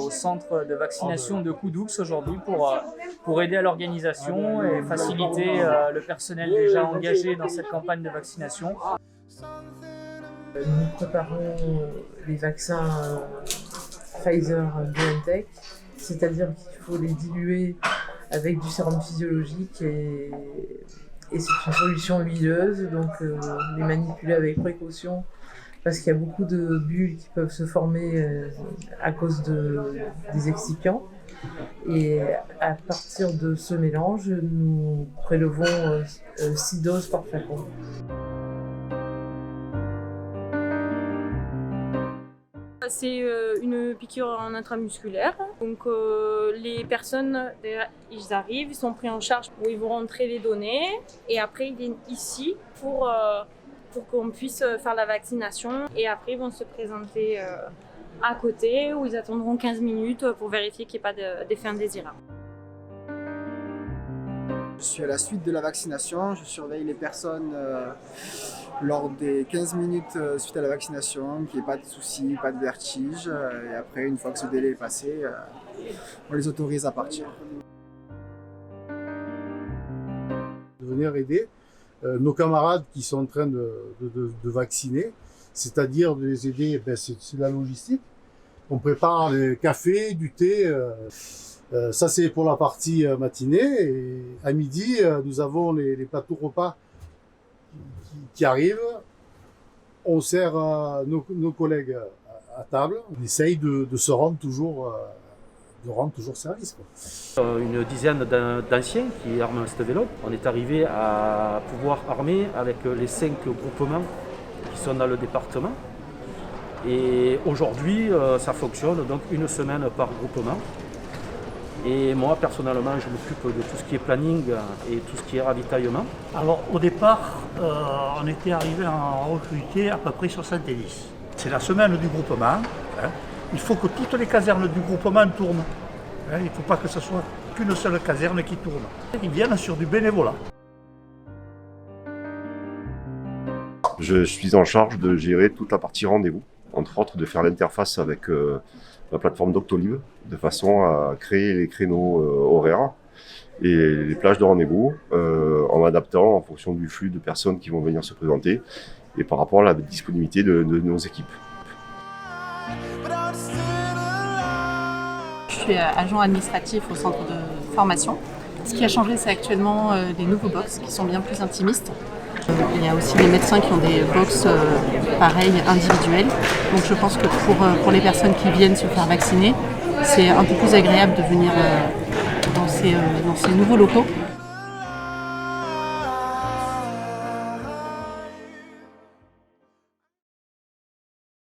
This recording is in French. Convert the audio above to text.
au centre de vaccination de Coudoux aujourd'hui pour aider à l'organisation et faciliter le personnel déjà engagé dans cette campagne de vaccination. Nous préparons les vaccins Pfizer-BioNTech, c'est-à-dire qu'il faut les diluer avec du sérum physiologique et c'est une solution huileuse, donc les manipuler avec précaution parce qu'il y a beaucoup de bulles qui peuvent se former à cause des excipients. Et à partir de ce mélange, nous prélevons 6 doses par flacon. C'est une piqûre en intramusculaire. Donc les personnes, ils arrivent, ils sont pris en charge où ils vont rentrer les données et après ils viennent ici pour qu'on puisse faire la vaccination et après ils vont se présenter à côté où ils attendront 15 minutes pour vérifier qu'il n'y ait pas d'effet indésirable. Je suis à la suite de la vaccination, je surveille les personnes lors des 15 minutes suite à la vaccination, qu'il n'y ait pas de soucis, pas de vertige. Et après, une fois que ce délai est passé, on les autorise à partir. De venir aider nos camarades qui sont en train de vacciner, c'est-à-dire de les aider, c'est la logistique. On prépare les cafés, du thé. Ça c'est pour la partie matinée et à midi nous avons les plateaux repas qui arrivent. On sert nos collègues à table. On essaye de rendre toujours service, quoi. Une dizaine d'anciens qui arment cette vélo. On est arrivé à pouvoir armer avec les 5 groupements qui sont dans le département. Et aujourd'hui ça fonctionne donc une semaine par groupement. Et moi, personnellement, je m'occupe de tout ce qui est planning et tout ce qui est ravitaillement. Alors, au départ, on était arrivé à en recruter à peu près 70. C'est la semaine du groupement. Hein. Il faut que toutes les casernes du groupement tournent. Hein. Il ne faut pas que ce soit qu'une seule caserne qui tourne. Ils viennent sur du bénévolat. Je suis en charge de gérer toute la partie rendez-vous, entre autres de faire l'interface avec la plateforme Doctolib, de façon à créer les créneaux horaires et les plages de rendez-vous en m'adaptant en fonction du flux de personnes qui vont venir se présenter et par rapport à la disponibilité de nos équipes. Je suis agent administratif au centre de formation. Ce qui a changé, c'est actuellement les nouveaux box qui sont bien plus intimistes. Il y a aussi les médecins qui ont des box pareilles, individuelles. Donc je pense que pour les personnes qui viennent se faire vacciner, c'est un peu plus agréable de venir dans ces nouveaux locaux.